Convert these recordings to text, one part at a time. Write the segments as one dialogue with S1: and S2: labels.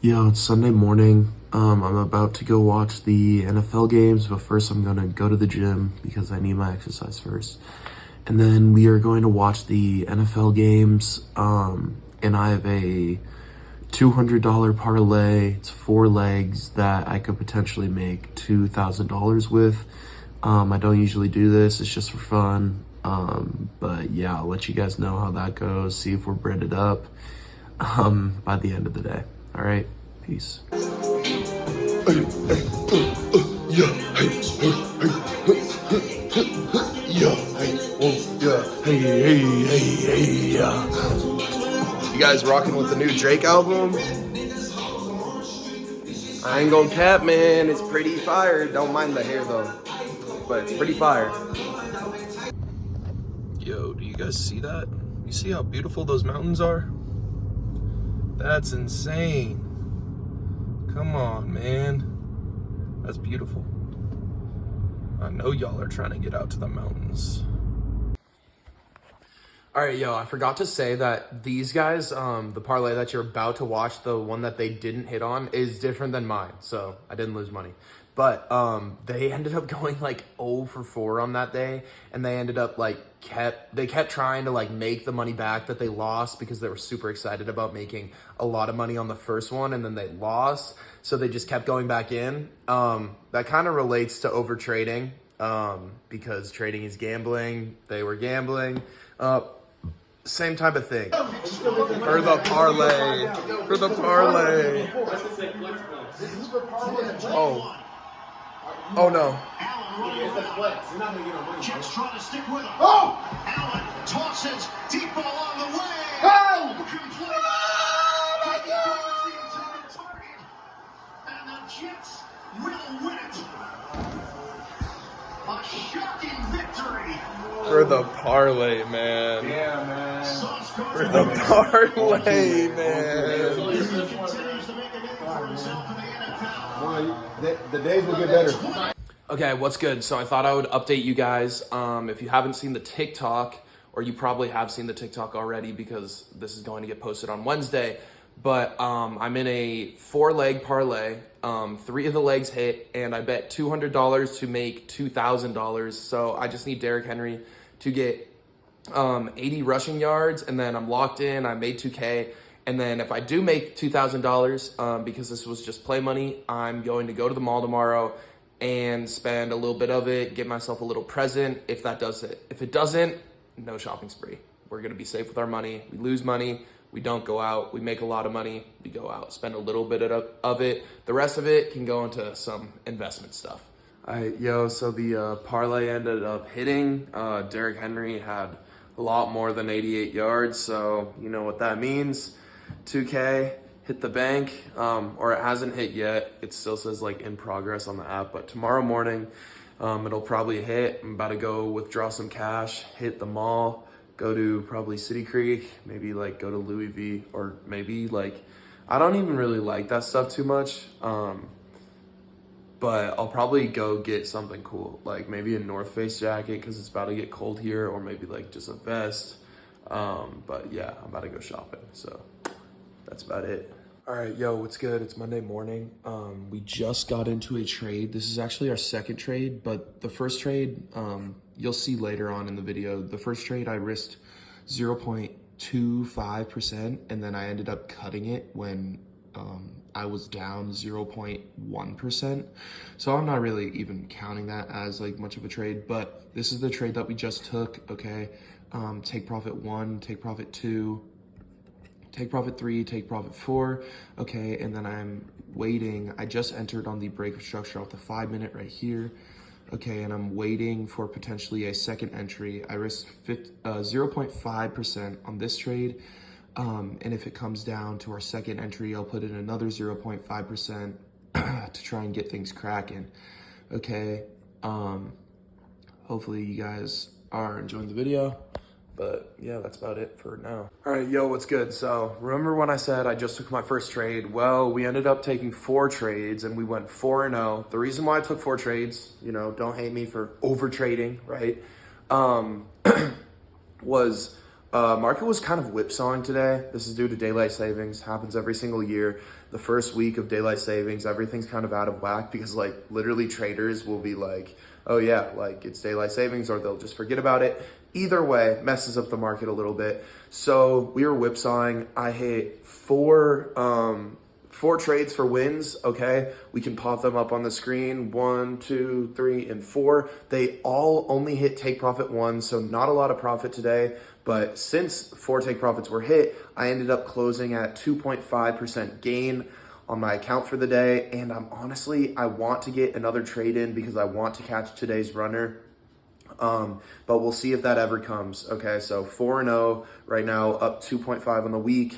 S1: Yo, it's Sunday morning. I'm about to go watch the NFL games, but first I'm gonna go to the gym because I need my exercise first. And then we are going to watch the NFL games. And I have a $200 parlay. It's 4 legs that I could potentially make $2,000 with. I don't usually do this. It's just for fun. But yeah, I'll let you guys know how that goes. See if we're breaded up by the end of the day. All right, peace. You guys rocking with the new Drake album? I ain't gonna cap, man. It's pretty fire. Don't mind the hair though, but it's pretty fire. Yo, do you guys see that? You see how beautiful those mountains are? That's insane. Come on, man. That's beautiful. I know y'all are trying to get out to the mountains. All right, yo, I forgot to say that these guys, the parlay that you're about to watch, the one that they didn't hit on, is different than mine, so I didn't lose money. But they ended up going like 0 for 4 on that day, and they ended up kept trying to like make the money back that they lost because they were super excited about making a lot of money on the first one, and then they lost, so they just kept going back in. That kind of relates to over trading, because trading is gambling. They were gambling. Same type of thing. For the parlay. For the parlay. Oh. Oh no.
S2: Jets trying to stick with him. Oh! Allen tosses deep along the way. Oh! Oh my God! And the Jets will win it. A shocking victory.
S1: For the parlay, man.
S3: Yeah, man.
S1: For the parlay, man.
S3: The days will get better.
S1: Okay, what's good? So I thought I would update you guys. If you haven't seen the TikTok, or you probably have seen the TikTok already because this is going to get posted on Wednesday, but I'm in a 4-leg parlay. 3 of the legs hit, and I bet $200 to make $2,000. So I just need Derrick Henry to get 80 rushing yards, and then I'm locked in. I made 2K. And then if I do make $2,000, because this was just play money, I'm going to go to the mall tomorrow and spend a little bit of it, get myself a little present if that does it. If it doesn't, no shopping spree. We're gonna be safe with our money. We lose money, we don't go out. We make a lot of money, we go out, spend a little bit of it. The rest of it can go into some investment stuff. All right, yo, so the parlay ended up hitting. Derrick Henry had a lot more than 88 yards, so you know what that means. 2K hit the bank, or it hasn't hit yet. It still says like in progress on the app, but tomorrow morning it'll probably hit. I'm about to go withdraw some cash, hit the mall, go to probably City Creek, maybe like go to Louis V, or maybe like, I don't even really like that stuff too much, but I'll probably go get something cool, like maybe a North Face jacket because it's about to get cold here, or maybe like just a vest. But yeah, I'm about to go shopping, so that's about it. All right, yo, what's good? It's Monday morning. We just got into a trade. This is actually our second trade, but the first trade, you'll see later on in the video. The first trade, I risked 0.25%, and then I ended up cutting it when I was down 0.1%. So I'm not really even counting that as like much of a trade, but this is the trade that we just took, okay? Take profit 1, take profit 2, take profit 3, take profit 4, okay, and then I'm waiting. I just entered on the break of structure off the 5-minute right here, okay, and I'm waiting for potentially a second entry. I risked 0.5% on this trade, and if it comes down to our second entry, I'll put in another 0.5% to try and get things cracking, okay. Hopefully you guys are enjoying the video. But yeah, that's about it for now. All right, yo, what's good? So remember when I said I just took my first trade? Well, we ended up taking 4 trades and we went 4-0. The reason why I took 4 trades, you know, don't hate me for over trading, right? Was Market was kind of whipsawing today. This is due to daylight savings. Happens every single year. The first week of daylight savings, everything's kind of out of whack because like literally traders will be like, oh yeah, like it's daylight savings, or they'll just forget about it. Either way, messes up the market a little bit. So we were whipsawing. I hit four trades for wins. Okay, we can pop them up on the screen. 1, 2, 3, and 4. They all only hit take profit 1, so not a lot of profit today. But since 4 take profits were hit, I ended up closing at 2.5% gain on my account for the day. And I want to get another trade in because I want to catch today's runner. But we'll see if that ever comes. Okay, so 4-0 right now, up 2.5 on the week.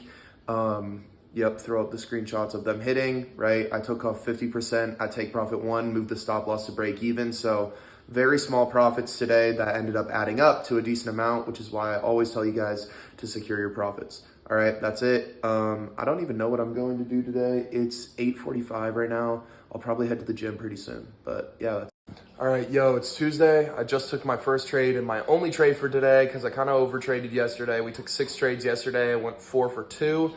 S1: Yep, throw up the screenshots of them hitting, right? I took off 50% at take profit 1, moved the stop loss to break even. So very small profits today that ended up adding up to a decent amount, which is why I always tell you guys to secure your profits. All right, that's it. I don't even know what I'm going to do today. It's 8:45 right now. I'll probably head to the gym pretty soon, but yeah. All right, yo, it's Tuesday. I just took my first trade and my only trade for today because I kind of overtraded yesterday. We took 6 trades yesterday. I went 4 for 2.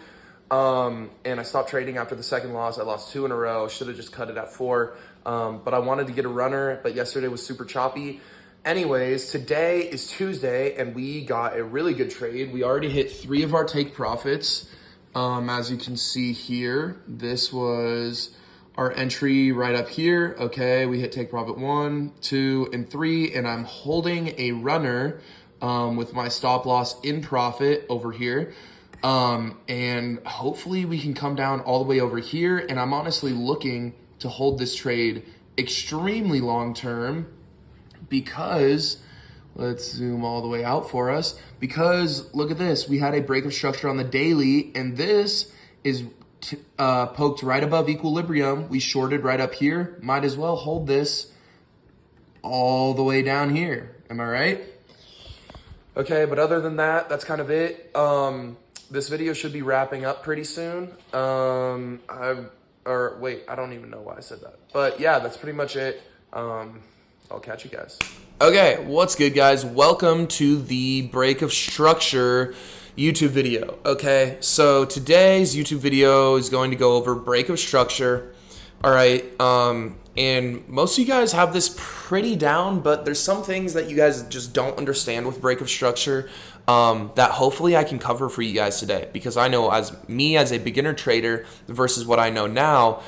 S1: And I stopped trading after the second loss. I lost 2 in a row. Should have just cut it at 4. But I wanted to get a runner, but yesterday was super choppy. Anyways, today is Tuesday and we got a really good trade. We already hit 3 of our take profits. As you can see here, this was our entry right up here. Okay, we hit take profit 1, 2, and 3, and I'm holding a runner with my stop loss in profit over here. And hopefully we can come down all the way over here. And I'm honestly looking to hold this trade extremely long term because, let's zoom all the way out for us, because look at this. We had a break of structure on the daily, and this is poked right above equilibrium. We shorted right up here. Might as well hold this all the way down here. Am I right? Okay, but other than that, that's kind of it. This video should be wrapping up pretty soon. I don't even know why I said that. But yeah, that's pretty much it. I'll catch you guys. Okay, what's good, guys? Welcome to the Break of Structure YouTube video. Okay, so today's YouTube video is going to go over break of structure. All right, and most of you guys have this pretty down, but there's some things that you guys just don't understand with break of structure that hopefully I can cover for you guys today, because I know as a beginner trader versus what I know now,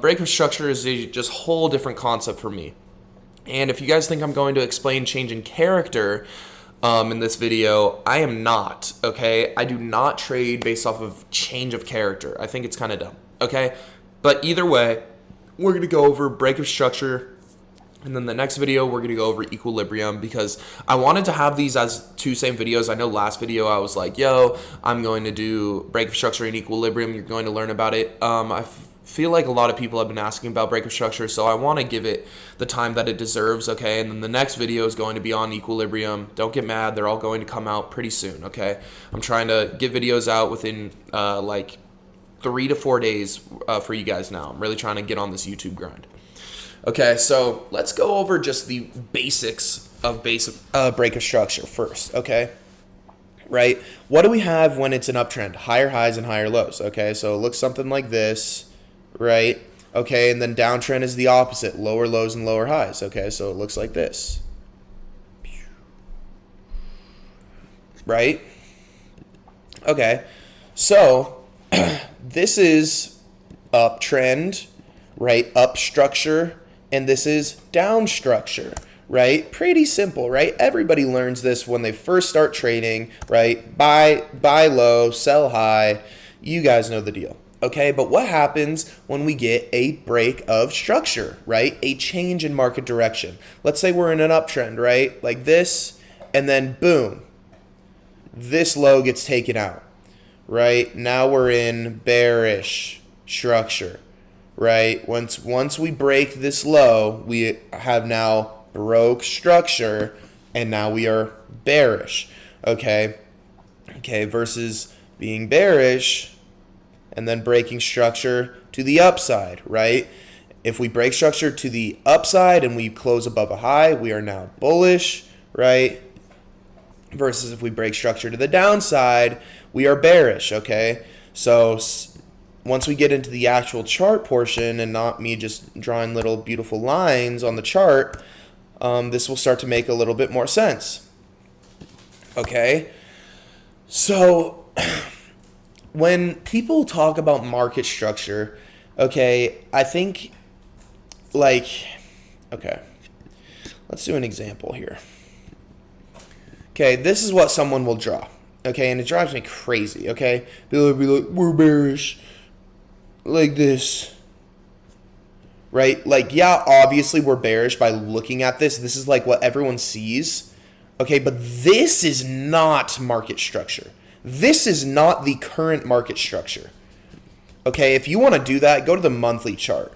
S1: break of structure is a just whole different concept for me. And if you guys think I'm going to explain change in character in this video, I am not, okay? I do not trade based off of change of character. I think it's kind of dumb, okay? But either way, we're going to go over break of structure, and then the next video, we're going to go over equilibrium, because I wanted to have these as 2 same videos. I know last video I was like, yo, I'm going to do break of structure and equilibrium. You're going to learn about it. I feel like a lot of people have been asking about break of structure, so I want to give it the time that it deserves, okay? And then the next video is going to be on equilibrium. Don't get mad. They're all going to come out pretty soon, okay? I'm trying to get videos out within like 3 to 4 days for you guys now. I'm really trying to get on this YouTube grind. Okay, so let's go over just the basics of break of structure first, okay? Right? What do we have when it's an uptrend? Higher highs and higher lows, okay? So it looks something like this, right? Okay, and then downtrend is the opposite, lower lows and lower highs, okay? So it looks like this, right? Okay, so this is uptrend, right? Up structure, and this is down structure, right? Pretty simple, right? Everybody learns this when they first start trading, right? Buy low, sell high. You guys know the deal, okay? But what happens when we get a break of structure, right? A change in market direction. Let's say we're in an uptrend, right? Like this, and then boom, this low gets taken out, right? Now we're in bearish structure, right? Once we break this low, we have now broke structure, and now we are bearish, okay? Okay, versus being bearish and then breaking structure to the upside, right? If we break structure to the upside and we close above a high, we are now bullish, right?
S4: versus if we break structure to the downside, we are bearish, okay? So once we get into the actual chart portion and not me just drawing little beautiful lines on the chart, this will start to make a little bit more sense, okay? So when people talk about market structure, okay, I think, like, okay, let's do an example here. Okay, this is what someone will draw, okay, and it drives me crazy, okay? They'll be like, we're bearish, like this, right? Like, yeah, obviously we're bearish by looking at this. This is like what everyone sees, okay, but this is not market structure. This is not the current market structure, okay? If you want to do that, go to the monthly chart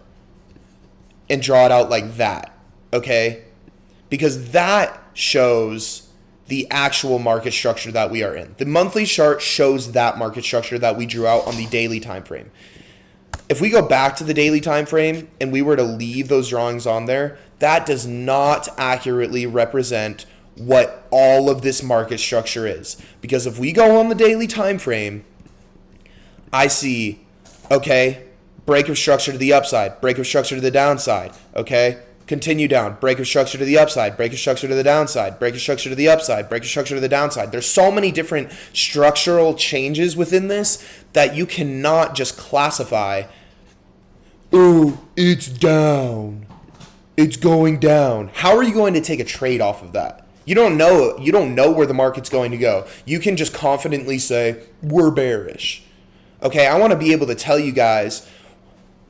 S4: and draw it out like that, okay? Because that shows the actual market structure that we are in. The monthly chart shows that market structure that we drew out on the daily time frame. If we go back to the daily time frame and we were to leave those drawings on there, that does not accurately represent what all of this market structure is. Because if we go on the daily time frame, I see, okay, break of structure to the upside, break of structure to the downside, okay? Continue down, break of structure to the upside, break of structure to the downside, break of structure to the upside, break of structure to the downside. There's so many different structural changes within this that you cannot just classify, oh, it's down, it's going down. How are you going to take a trade off of that? You don't know where the market's going to go. You can just confidently say, we're bearish. Okay, I want to be able to tell you guys,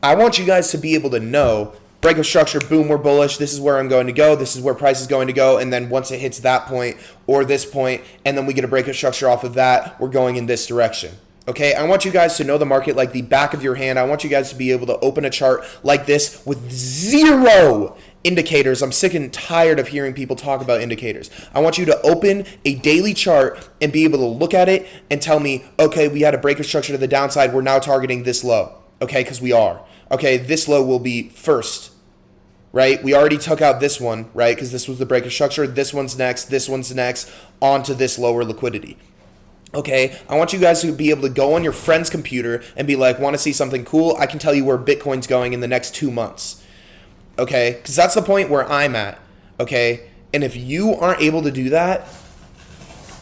S4: I want you guys to be able to know, break of structure, boom, we're bullish, this is where I'm going to go, this is where price is going to go, and then once it hits that point or this point, and then we get a break of structure off of that, we're going in this direction. Okay, I want you guys to know the market like the back of your hand. I want you guys to be able to open a chart like this with zero indicators. I'm sick and tired of hearing people talk about indicators. I want you to open a daily chart and be able to look at it and tell me, okay, we had a break of structure to the downside, we're now targeting this low. Okay, because we are. Okay, this low will be first, right? We already took out this one, right? Because this was the break of structure. This one's next, onto this lower liquidity. Okay, I want you guys to be able to go on your friend's computer and be like, want to see something cool? I can tell you where Bitcoin's going in the next 2 months. Okay, because that's the point where I'm at. Okay, and if you aren't able to do that,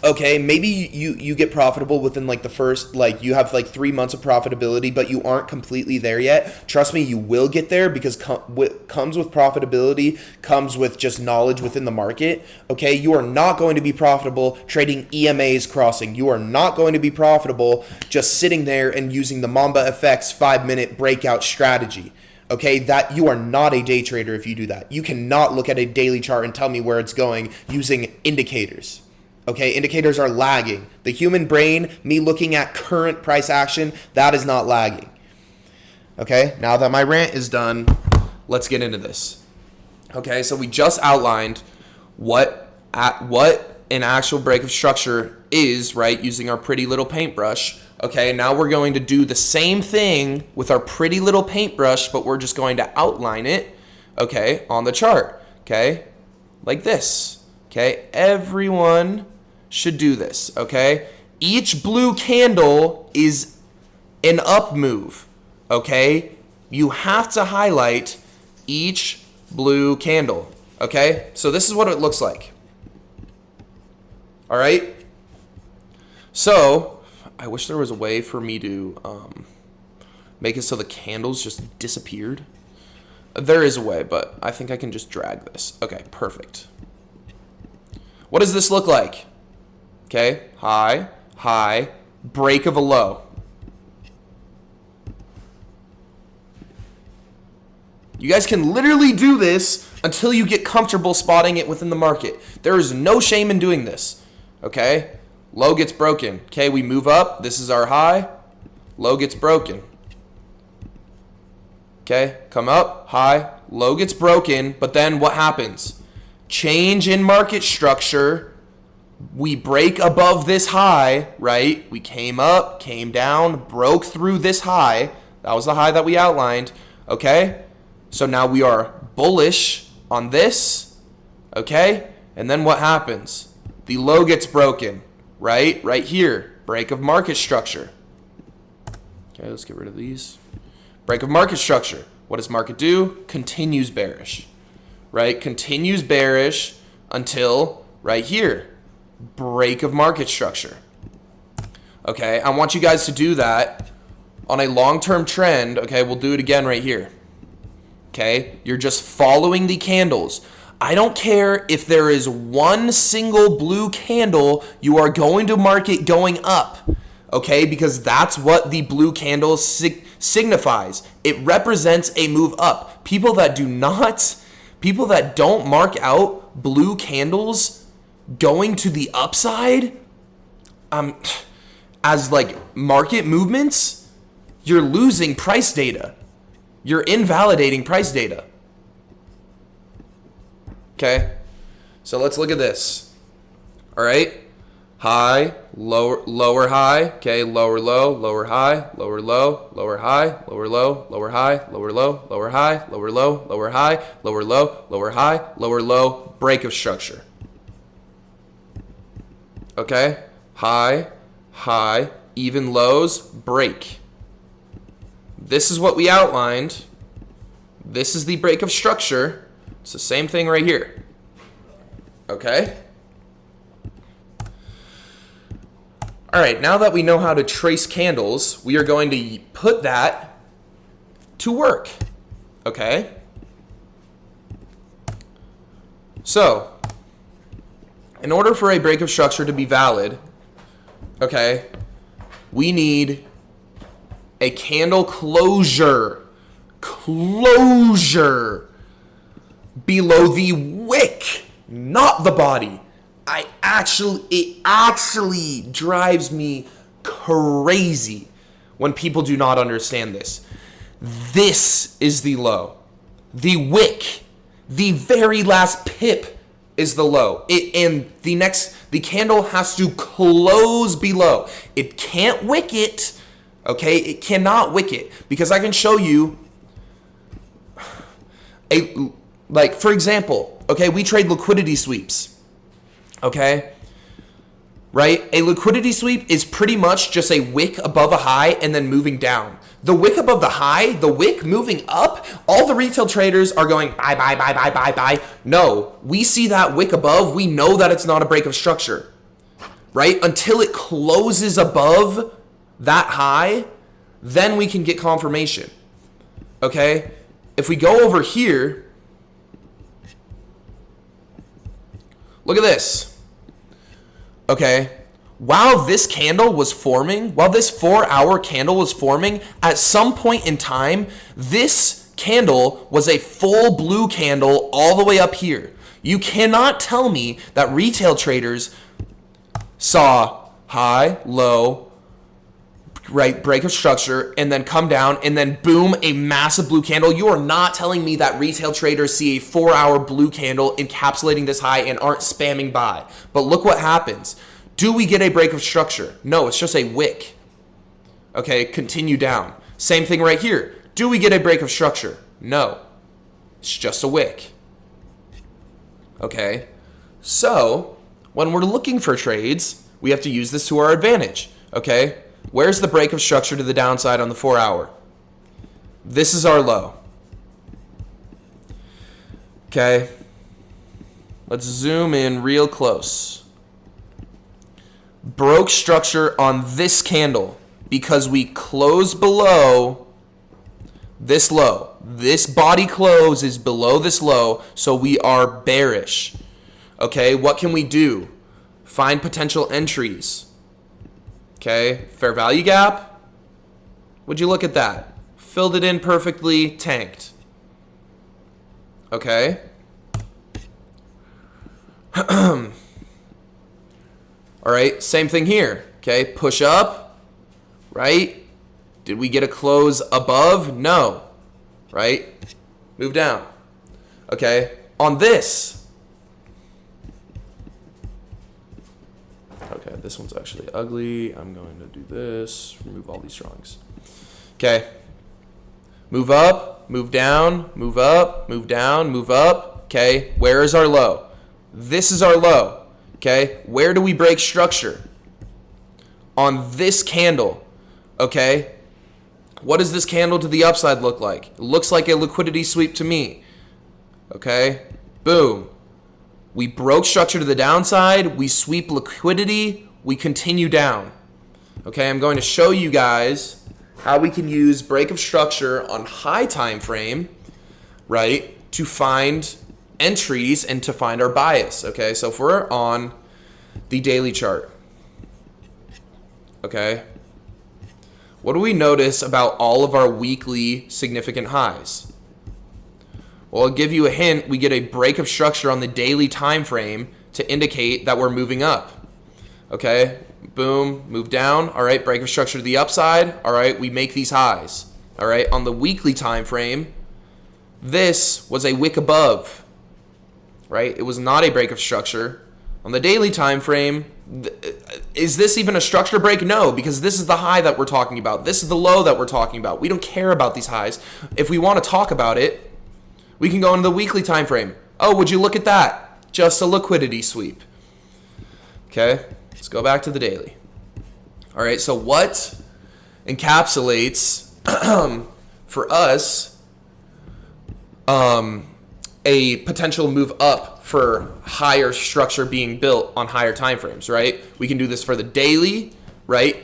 S4: okay, maybe you get profitable within like the first, like you have like 3 months of profitability, but you aren't completely there yet. Trust me, you will get there because what comes with profitability comes with just knowledge within the market. Okay, you are not going to be profitable trading EMAs crossing. You are not going to be profitable just sitting there and using the Mamba FX 5-minute breakout strategy. Okay, that you are not a day trader if you do that. You cannot look at a daily chart and tell me where it's going using indicators. Okay, indicators are lagging. The human brain, me looking at current price action, that is not lagging. Okay, now that my rant is done, let's get into this. Okay, so we just outlined what an actual break of structure is, right, using our pretty little paintbrush. Okay, now we're going to do the same thing with our pretty little paintbrush, but we're just going to outline it, okay, on the chart, okay, like this. Okay, everyone should do this, okay? Each blue candle is an up move, okay? You have to highlight each blue candle, okay? So this is what it looks like. All right? So I wish there was a way for me to make it so the candles just disappeared. There is a way, but I think I can just drag this. Okay, perfect. What does this look like? Okay, high, high, break of a low. You guys can literally do this until you get comfortable spotting it within the market. There is no shame in doing this. Okay, low gets broken. Okay, we move up. This is our high. Low gets broken. Okay, come up, high, low gets broken, but then what happens? Change in market structure. We break above this high, right? We came up, came down, broke through this high. That was the high that we outlined, okay? So now we are bullish on this, okay? And then what happens? The low gets broken, right? Right here, break of market structure. Okay, let's get rid of these. Break of market structure. What does market do? Continues bearish, right? Continues bearish until right here, break of market structure. Okay, I want you guys to do that on a long-term trend. Okay, we'll do it again right here. Okay, you're just following the candles. I don't care if there is one single blue candle, you are going to market going up. Okay, because that's what the blue candle signifies. It represents a move up. People that don't mark out blue candles going to the upside, as like market movements, you're losing price data. You're invalidating price data. Okay, so let's look at this. All right, high, lower high. Okay, lower low, lower high, lower low, lower high, lower low, lower high, lower low, lower high, lower low, lower high, lower low, lower high, lower low, break of structure. Okay, high, high, even lows, break. This is what we outlined. This is the break of structure. It's the same thing right here. Okay? All right, now that we know how to trace candles, we are going to put that to work. Okay? So, in order for a break of structure to be valid, okay, we need a candle closure below the wick, not the body. It actually drives me crazy when people do not understand this. This is the low. The wick, the very last pip is the low. And the candle has to close below. It can't wick it. Okay, it cannot wick it, because I can show you for example, okay, we trade liquidity sweeps. Okay? Right? A liquidity sweep is pretty much just a wick above a high and then moving down. The wick above the high, the wick moving up, all the retail traders are going buy, buy, buy, buy, buy, buy. No, we see that wick above, we know that it's not a break of structure. Right? Until it closes above that high, then we can get confirmation. Okay? If we go over here, look at this. Okay? While this candle was forming, while this 4-hour candle was forming, at some point in time, this candle was a full blue candle all the way up here. You cannot tell me that retail traders saw high, low, right, break of structure, and then come down, and then boom, a massive blue candle. You are not telling me that retail traders see a 4-hour blue candle encapsulating this high and aren't spamming buy. But look what happens. Do we get a break of structure? No, it's just a wick. Okay, continue down. Same thing right here. Do we get a break of structure? No, it's just a wick. Okay, so when we're looking for trades, we have to use this to our advantage. Okay, where's the break of structure to the downside on the 4-hour? This is our low. Okay, let's zoom in real close. Broke structure on this candle because we close below this low. This body close is below this low, so we are bearish. Okay, what can we do? Find potential entries. Okay, fair value gap. Would you look at that? Filled it in perfectly, tanked. Okay. All right, same thing here. Okay, push up, right? Did we get a close above? No, right? Move down. Okay, on this. Okay, this one's actually ugly. I'm going to do this, remove all these drawings. Okay, move up, move down, move up, move down, move up. Okay, where is our low? This is our low.
S1: Okay, where do we break structure? On this candle. Okay, what does this candle to the upside look like? It looks like a liquidity sweep to me. Okay, boom. We broke structure to the downside, we sweep liquidity, we continue down. Okay, I'm going to show you guys how we can use break of structure on high time frame, right, to find entries and to find our bias. Okay, so if we're on the daily chart, okay, what do we notice about all of our weekly significant highs? Well, I'll give you a hint. We get a break of structure on the daily time frame to indicate that we're moving up. Okay, boom, move down. All right, break of structure to the upside. All right, we make these highs. All right, on the weekly time frame, this was a wick above. Right, it was not a break of structure. On the daily time frame, is this even a structure break? No, because this is the high that we're talking about. This is the low that we're talking about. We don't care about these highs. If we want to talk about it, we can go into the weekly time frame. Oh, would you look at that? Just a liquidity sweep. Okay, let's go back to the daily. All right, so what encapsulates for us a potential move up for higher structure being built on higher time frames, right? We can do this for the daily, right?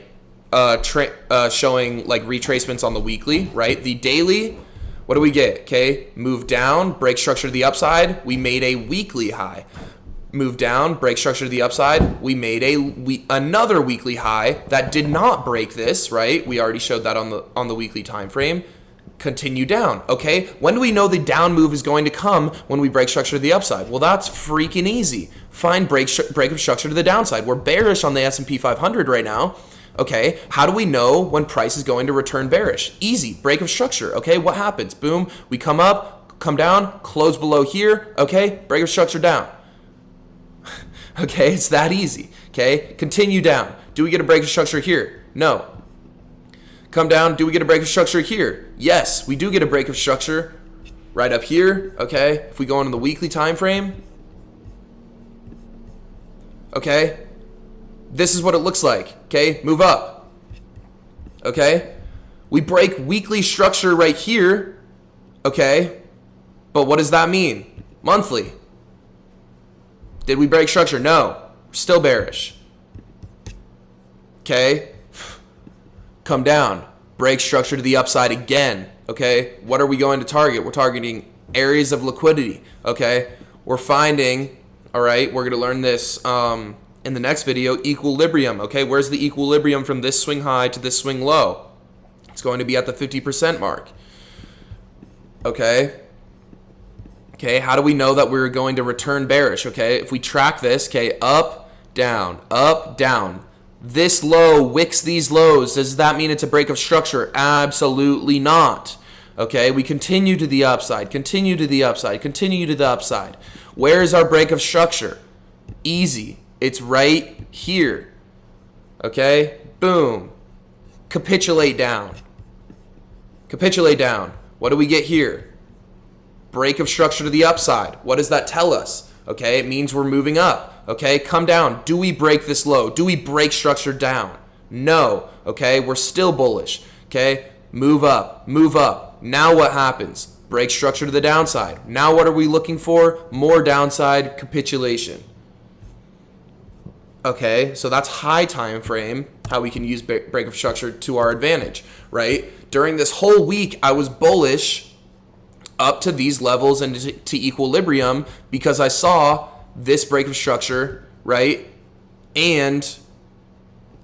S1: Showing like retracements on the weekly, right? The daily, what do we get? Okay, move down, break structure to the upside. We made a weekly high. Move down, break structure to the upside. We made another weekly high that did not break this, right? We already showed that on the weekly time frame. Continue down. Okay, when do we know the down move is going to come? When we break structure to the upside. Well, that's freaking easy. Find break of structure to the downside. We're bearish on the S&P 500 right now. Okay, how do we know when price is going to return bearish? Easy, break of structure. Okay, what happens? Boom, we come up, come down, close below here. Okay, break of structure down. Okay, it's that easy. Okay, continue down. Do we get a break of structure here? No. Come down, do we get a break of structure here? Yes, we do get a break of structure right up here. Okay, if we go into the weekly time frame, okay, this is what it looks like. Okay, move up. Okay, we break weekly structure right here. Okay, but what does that mean? Monthly. Did we break structure? No, we're still bearish. Okay, come down, break structure to the upside again. Okay, what are we going to target? We're targeting areas of liquidity. Okay, we're finding, all right, we're going to learn this in the next video, equilibrium. Okay, where's the equilibrium from this swing high to this swing low? It's going to be at the 50% mark. Okay. Okay, how do we know that we're going to return bearish? Okay, if we track this, okay, up, down, up, down. This low wicks these lows. Does that mean it's a break of structure? Absolutely not. Okay, we continue to the upside, continue to the upside, continue to the upside. Where is our break of structure? Easy. It's right here. Okay, boom. Capitulate down. Capitulate down. What do we get here? Break of structure to the upside. What does that tell us? Okay, it means we're moving up. Okay, come down. Do we break this low? Do we break structure down? No. Okay, we're still bullish. Okay, move up, move up. Now what happens? Break structure to the downside. Now what are we looking for? More downside capitulation. Okay, so that's high time frame, how we can use break of structure to our advantage, right? During this whole week, I was bullish up to these levels and to equilibrium because I saw this break of structure, right? And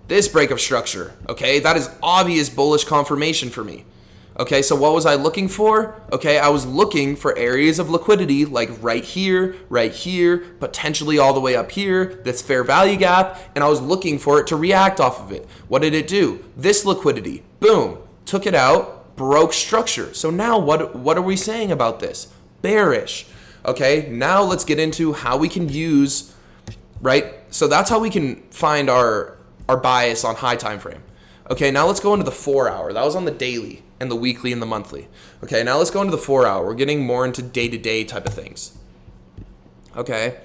S1: this break of structure, okay? That is obvious bullish confirmation for me. Okay, so what was I looking for? Okay, I was looking for areas of liquidity like right here, potentially all the way up here, this fair value gap, and I was looking for it to react off of it. What did it do? This liquidity, boom, took it out, broke structure. So now what are we saying about this? Bearish. Okay, now let's get into how we can use, right? So that's how we can find our bias on high time frame. Okay, now let's go into the 4 hour. That was on the daily and the weekly and the monthly. Okay, now let's go into the 4 hour. We're getting more into day-to-day type of things. Okay,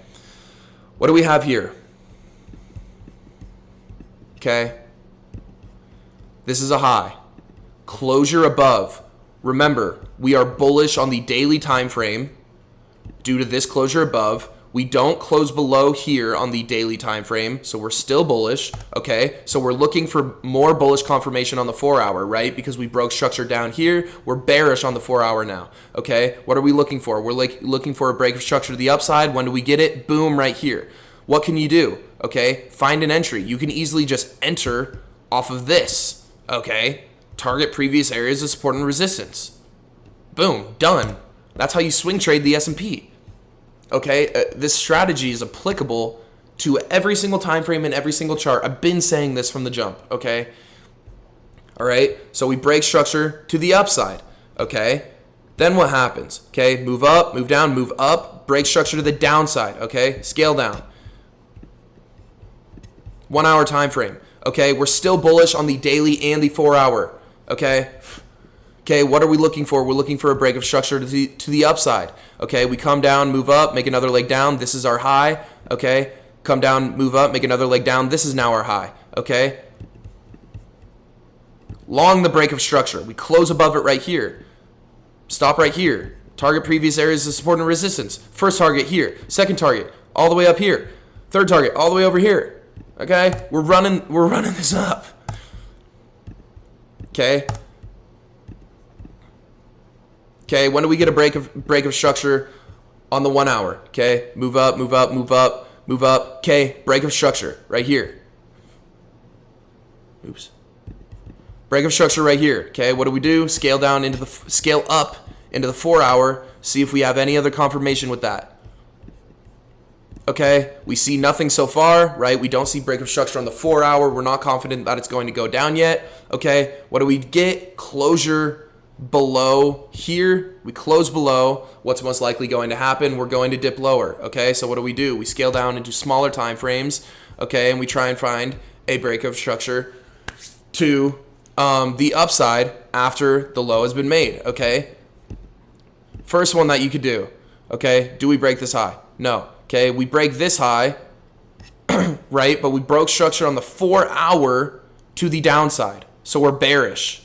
S1: what do we have here? okay? This is a high. Closure above. Remember, we are bullish on the daily time frame due to this closure above. We don't close below here on the daily time frame, so we're still bullish, okay? So we're looking for more bullish confirmation on the 4 hour, right? Because we broke structure down here, we're bearish on the 4 hour now, okay? What are we looking for? We're looking for a break of structure to the upside. When do we get it? Boom, right here. What can you do? Okay, find an entry. You can easily just enter off of this, okay? Target previous areas of support and resistance. Boom, done. That's how you swing trade the S&P. Okay, this strategy is applicable to every single time frame and every single chart. I've been saying this from the jump, okay? All right, so we break structure to the upside, okay? Then what happens? Okay, move up, move down, move up, break structure to the downside, okay? Scale down. 1 hour time frame, okay? We're still bullish on the daily and the 4 hour, okay? Okay, what are we looking for? We're looking for a break of structure to the upside. Okay, we come down, move up, make another leg down. This is our high. Okay, come down, move up, make another leg down. This is now our high. Okay, long the break of structure. We close above it right here. Stop right here. Target previous areas of support and resistance. First target here. Second target all the way up here. Third target all the way over here. Okay, we're running this up. Okay. Okay, when do we get a break of structure on the 1 hour? Okay, move up, move up, move up, move up. Okay, break of structure right here. Oops. Break of structure right here. Okay, what do we do? Scale down into scale up into the 4 hour. See if we have any other confirmation with that. Okay, we see nothing so far, right? We don't see break of structure on the 4 hour. We're not confident that it's going to go down yet. Okay, what do we get? Closure below here. We close below. What's most likely going to happen? We're going to dip lower. Okay, so what do? We scale down into smaller time frames. Okay, and we try and find a break of structure to the upside after the low has been made. Okay, first one that you could do. Okay, do we break this high? No. Okay, we break this high, right? But we broke structure on the 4 hour to the downside, so we're bearish.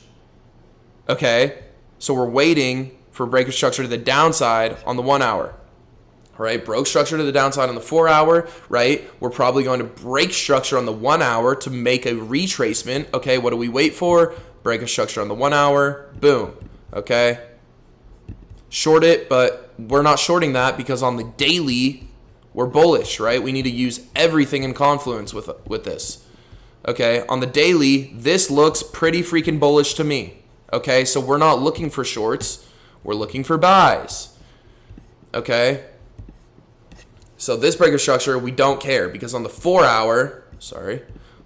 S1: Okay, so we're waiting for break of structure to the downside on the 1 hour. All right, broke structure to the downside on the 4 hour, right? We're probably going to break structure on the 1 hour to make a retracement. Okay, what do we wait for? Break of structure on the 1 hour, boom. Okay, short it, but we're not shorting that because on the daily, we're bullish, right? We need to use everything in Confluence with this. Okay, on the daily, this looks pretty freaking bullish to me. Okay, so we're not looking for shorts. We're looking for buys. Okay, so this break of structure, we don't care because on the 4 hour,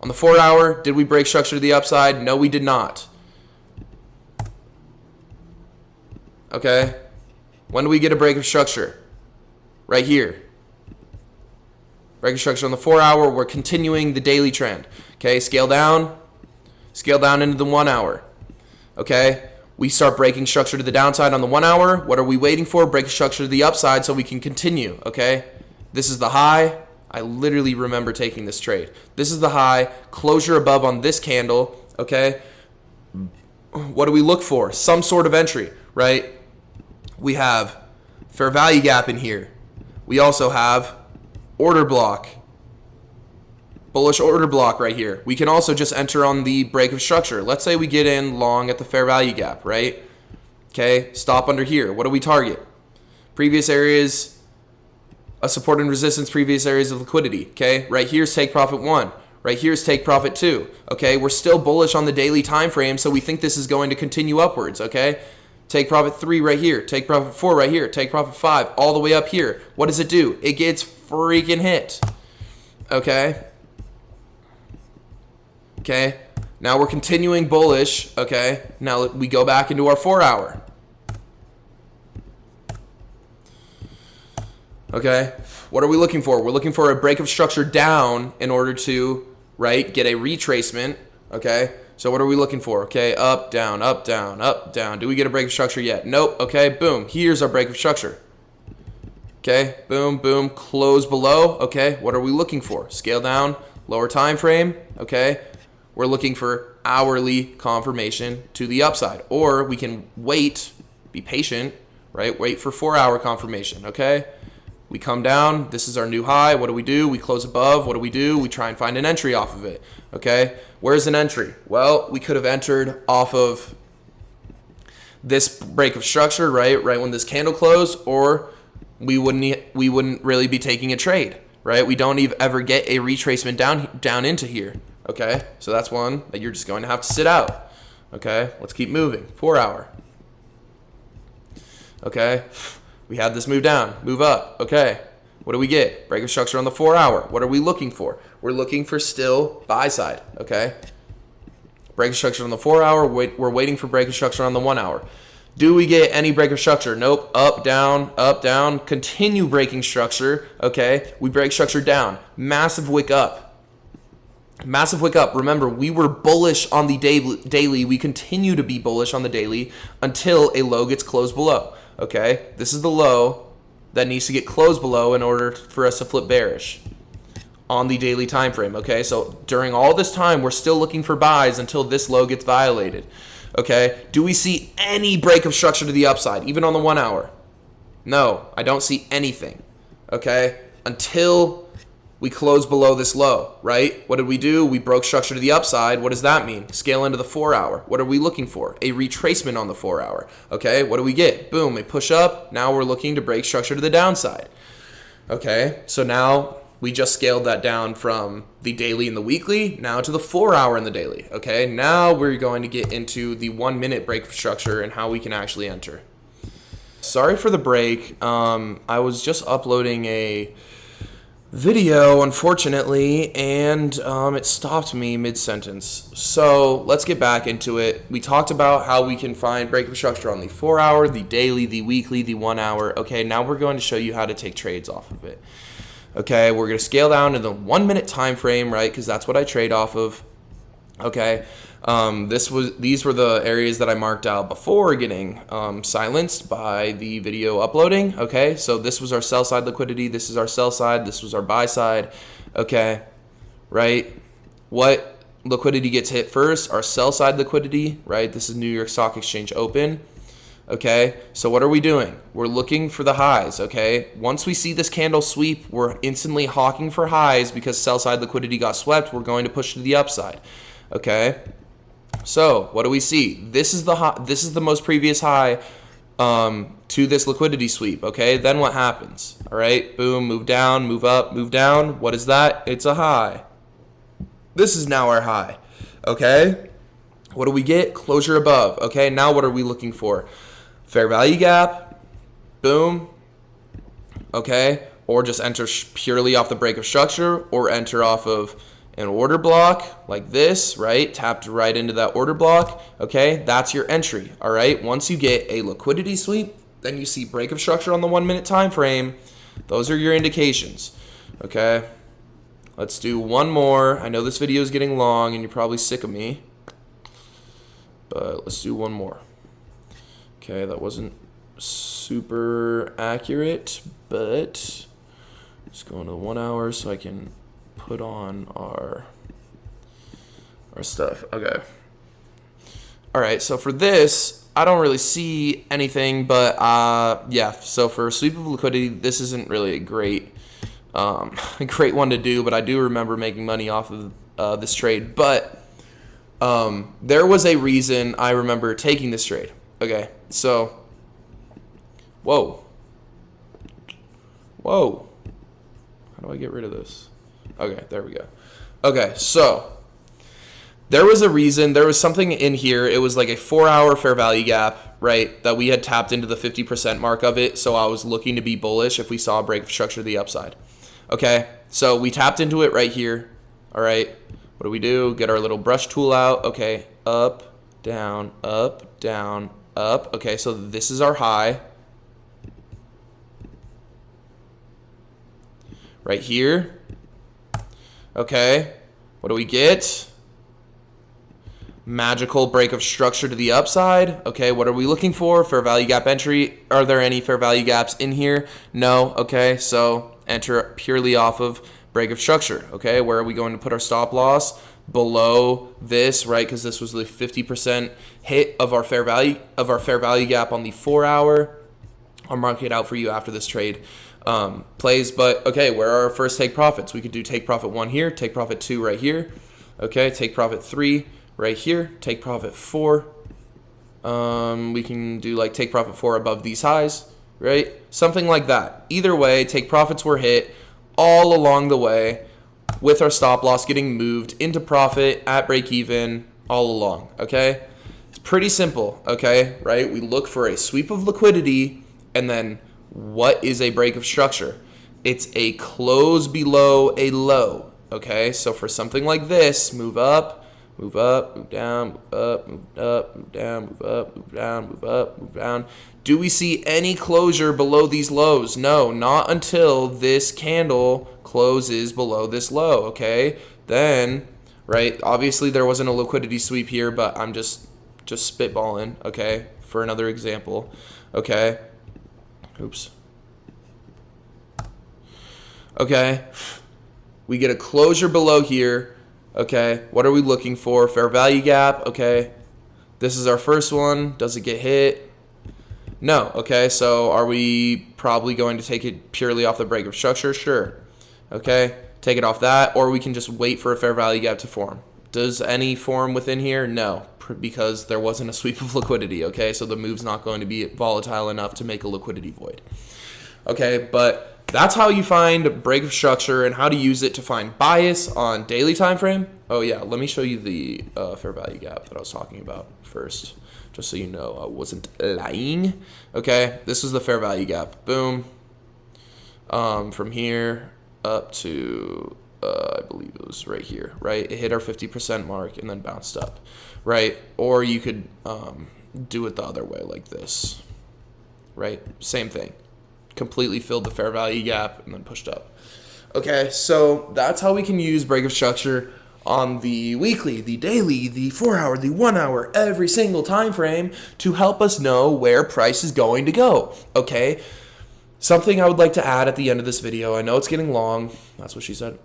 S1: on the 4 hour, did we break structure to the upside? No, we did not. Okay, when do we get a break of structure? Right here. Break of structure on the 4 hour, we're continuing the daily trend. Okay, scale down into the 1 hour. Okay, we start breaking structure to the downside on the 1 hour. What are we waiting for? Break structure to the upside so we can continue. Okay, this is the high. I literally remember taking this trade. This is the high. Closure above on this candle. Okay, what do we look for? Some sort of entry, right? We have fair value gap in here. We also have order block. Bullish order block right here. We can also just enter on the break of structure. Let's say we get in long at the fair value gap, right? Okay, stop under here. What do we target? Previous areas of support and resistance, previous areas of liquidity. Okay, right here's take profit 1. Right here's take profit 2. Okay, we're still bullish on the daily time frame, so we think this is going to continue upwards. Okay, take profit 3 right here, take profit 4 right here, take profit 5 all the way up here. What does it do? It gets freaking hit. Okay. Okay, now we're continuing bullish. Okay, now we go back into our 4 hour. Okay, what are we looking for? We're looking for a break of structure down in order to, right, get a retracement. Okay, so what are we looking for? Okay, up, down, up, down, up, down. Do we get a break of structure yet? Nope. Okay, boom, here's our break of structure. Okay, boom, boom, close below. Okay, what are we looking for? Scale down, lower time frame. Okay, we're looking for hourly confirmation to the upside. Or we can wait, be patient, right? Wait for 4-hour confirmation, okay? We come down, this is our new high. What do? We close above. What do? We try and find an entry off of it, okay? Where's an entry? Well, we could have entered off of this break of structure, right when this candle closed, or we wouldn't really be taking a trade, right? We don't even ever get a retracement down into here, okay? So that's one that you're just going to have to sit out, okay? Let's keep moving. 4-hour, okay? We had this move down, move up, okay? What do we get? Break of structure on the 4-hour. What are we looking for? We're looking for still buy side, okay? Break of structure on the 4-hour. We're waiting for break of structure on the 1-hour. Do we get any break of structure? Nope. Up, down. Continue breaking structure. Okay. We break structure down. Massive wick up. Massive wick up. Remember, we were bullish on the daily. We continue to be bullish on the daily until a low gets closed below. Okay. This is the low that needs to get closed below in order for us to flip bearish on the daily time frame. Okay. So during all this time, we're still looking for buys until this low gets violated. Okay, do we see any break of structure to the upside, even on the 1-hour? No, I don't see anything, okay, until we close below this low, right? What did we do? We broke structure to the upside. What does that mean? Scale into the 4-hour. What are we looking for? A retracement on the 4-hour, okay? What do we get? Boom, a push up. Now we're looking to break structure to the downside, okay? So now we just scaled that down from the daily and the weekly, now to the 4-hour and the daily, okay? Now we're going to get into the 1-minute break of structure and how we can actually enter. Sorry for the break. I was just uploading a video, unfortunately, and it stopped me mid-sentence. So let's get back into it. We talked about how we can find break of structure on the 4-hour, the daily, the weekly, the 1-hour. Okay, now we're going to show you how to take trades off of it. Okay, we're going to scale down to the 1-minute time frame, right? Because that's what I trade off of. Okay, these were the areas that I marked out before getting silenced by the video uploading. Okay, so this was our sell side liquidity. This is our sell side. This was our buy side. Okay, right? What liquidity gets hit first? Our sell side liquidity, right? This is New York Stock Exchange open. Okay, so what are we doing? We're looking for the highs, okay? Once we see this candle sweep, we're instantly hawking for highs because sell side liquidity got swept. We're going to push to the upside, okay? So what do we see? This is the high, this is the most previous high to this liquidity sweep, okay? Then what happens? All right, boom, move down, move up, move down. What is that? It's a high. This is now our high, okay? What do we get? Closure above, okay? Now what are we looking for? Fair value gap, boom, okay? Or just enter purely off the break of structure, or enter off of an order block like this, right? Tapped right into that order block, okay? That's your entry, all right? Once you get a liquidity sweep, then you see break of structure on the 1-minute time frame. Those are your indications, okay? Let's do one more. I know this video is getting long and you're probably sick of me, but let's do one more. Okay, that wasn't super accurate, but just going to the 1-hour so I can put on our stuff. Okay. All right, so for this, I don't really see anything, but yeah, so for a sweep of liquidity, this isn't really a great one to do, but I do remember making money off of this trade. But there was a reason I remember taking this trade. Okay, so, whoa, how do I get rid of this? Okay, there we go. Okay, so there was a reason, there was something in here. It was like a 4-hour fair value gap, right, that we had tapped into the 50% mark of it. So I was looking to be bullish if we saw a break of structure to the upside. Okay, so we tapped into it right here. All right, what do? Get our little brush tool out. Okay, up, down, up, down, up. Okay, so this is our high right here. Okay, what do we get? Magical break of structure to the upside. Okay, what are we looking for? Fair value gap entry. Are there any fair value gaps in here? No. Okay, so enter purely off of break of structure. Okay, where are we going to put our stop loss? below this, right? Because this was the 50% hit of our fair value gap on the 4 hour. I'll mark it out for you after this trade plays. But okay, where are our first take profits? We could do take profit 1 here, take profit 2 right here. Okay, take profit 3 right here, take profit 4. We can do like take profit 4 above these highs, right? Something like that. Either way, take profits were hit all along the way with our stop loss getting moved into profit at break even all along, okay? It's pretty simple, okay, right? We look for a sweep of liquidity, and then what is a break of structure? It's a close below a low, okay? So for something like this, move up, move down, move up, move up, move down, move up, move down, move up, move down. Do we see any closure below these lows? No, not until this candle closes below this low, okay? Then, right, obviously there wasn't a liquidity sweep here, but I'm just spitballing, okay, for another example, okay? Oops. Okay, we get a closure below here. Okay, what are we looking for? Fair value gap, okay. This is our first one. Does it get hit? No, okay, so are we probably going to take it purely off the break of structure? Sure. Okay, take it off that, or we can just wait for a fair value gap to form. Does any form within here? No, because there wasn't a sweep of liquidity, okay? So the move's not going to be volatile enough to make a liquidity void. Okay, but that's how you find break of structure and how to use it to find bias on daily time frame. Oh yeah, let me show you the fair value gap that I was talking about first, just so you know I wasn't lying. Okay, this is the fair value gap. Boom. From here up to I believe it was right here, right? It hit our 50% mark and then bounced up, right? Or you could do it the other way like this, right? Same thing. Completely filled the fair value gap and then pushed up. Okay, so that's how we can use break of structure on the weekly, the daily, the 4 hour, the 1 hour, every single time frame to help us know where price is going to go. Okay, something I would like to add at the end of this video. I know it's getting long. That's what she said.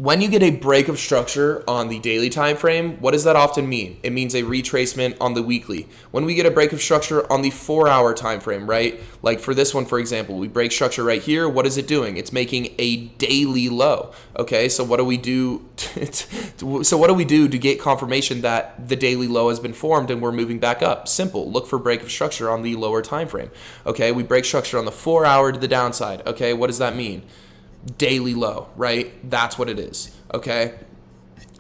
S1: When you get a break of structure on the daily time frame, what does that often mean? It means a retracement on the weekly. When we get a break of structure on the 4 hour time frame, right? Like for this one, for example, we break structure right here. What is it doing? It's making a daily low. Okay, so what do we do? To get confirmation that the daily low has been formed and we're moving back up? Simple. Look for break of structure on the lower time frame. Okay, we break structure on the 4 hour to the downside. Okay, what does that mean? Daily low, right? That's what it is, okay?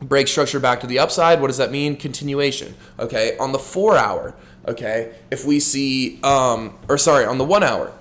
S1: Break structure back to the upside. What does that mean? Continuation, okay? On the 4 hour, okay, if we see, on the 1 hour,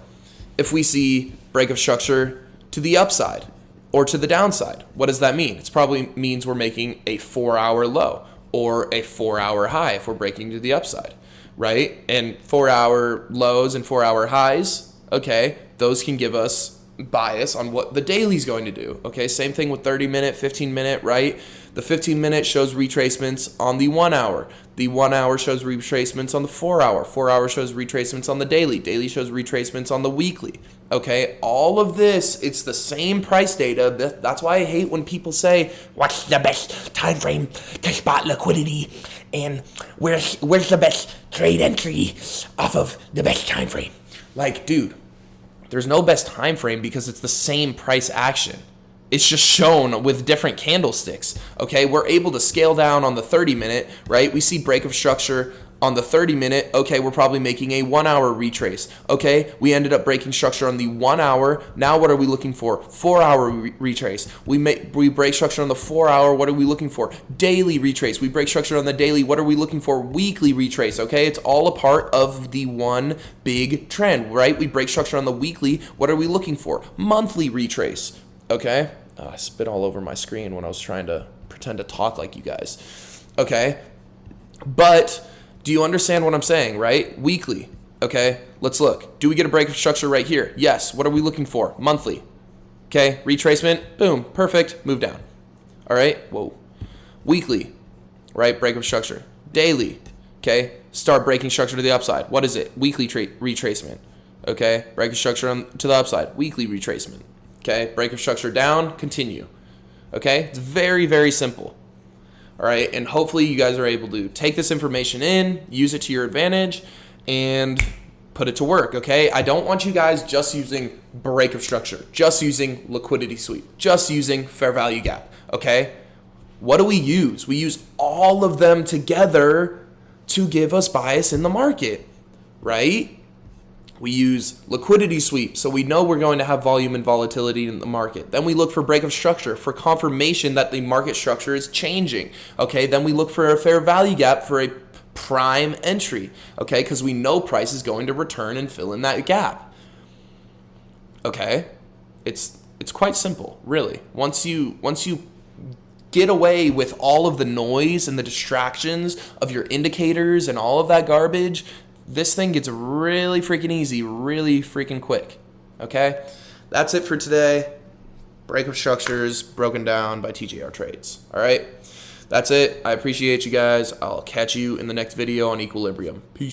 S1: if we see break of structure to the upside or to the downside, what does that mean? It probably means we're making a 4 hour low or a 4 hour high if we're breaking to the upside, right? And 4 hour lows and 4 hour highs, okay, those can give us bias on what the daily's going to do. Okay, same thing with 30-minute, 15-minute, right? The 15-minute shows retracements on the 1 hour. The 1 hour shows retracements on the 4 hour. 4 hour shows retracements on the daily. Daily shows retracements on the weekly. Okay, all of this, it's the same price data. That's why I hate when people say, what's the best time frame to spot liquidity? And where's the best trade entry off of the best time frame? Like, dude, there's no best time frame because it's the same price action. It's just shown with different candlesticks. Okay, we're able to scale down on the 30-minute, right? We see break of structure on the 30-minute. Okay, we're probably making a 1 hour retrace. Okay, we ended up breaking structure on the 1 hour. Now what are we looking for? 4 hour retrace. We break structure on the 4 hour. What are we looking for? Daily retrace. We break structure on the daily. What are we looking for? Weekly retrace. Okay, it's all a part of the one big trend, right? We break structure on the weekly. What are we looking for? Monthly retrace. Okay, I spit all over my screen when I was trying to pretend to talk like you guys. Okay, but do you understand what I'm saying, right? Weekly, okay? Let's look. Do we get a break of structure right here? Yes. What are we looking for? Monthly. Okay, retracement, boom, perfect, move down. All right, whoa. Weekly, right, break of structure. Daily, okay, start breaking structure to the upside. What is it? Weekly retracement, okay? Break of structure to the upside, weekly retracement. Okay, break of structure down, continue. Okay, it's very, very simple. All right, and hopefully you guys are able to take this information in, use it to your advantage, and put it to work, okay? I don't want you guys just using break of structure, just using liquidity sweep, just using fair value gap, okay? What do we use? We use all of them together to give us bias in the market, right? We use liquidity sweep, so we know we're going to have volume and volatility in the market. Then we look for break of structure for confirmation that the market structure is changing. Okay, then we look for a fair value gap for a prime entry. Okay, because we know price is going to return and fill in that gap. Okay, it's quite simple, really. Once you get away with all of the noise and the distractions of your indicators and all of that garbage, this thing gets really freaking easy, really freaking quick. Okay? That's it for today. Break of structures broken down by TJR Trades. All right? That's it. I appreciate you guys. I'll catch you in the next video on Equilibrium. Peace.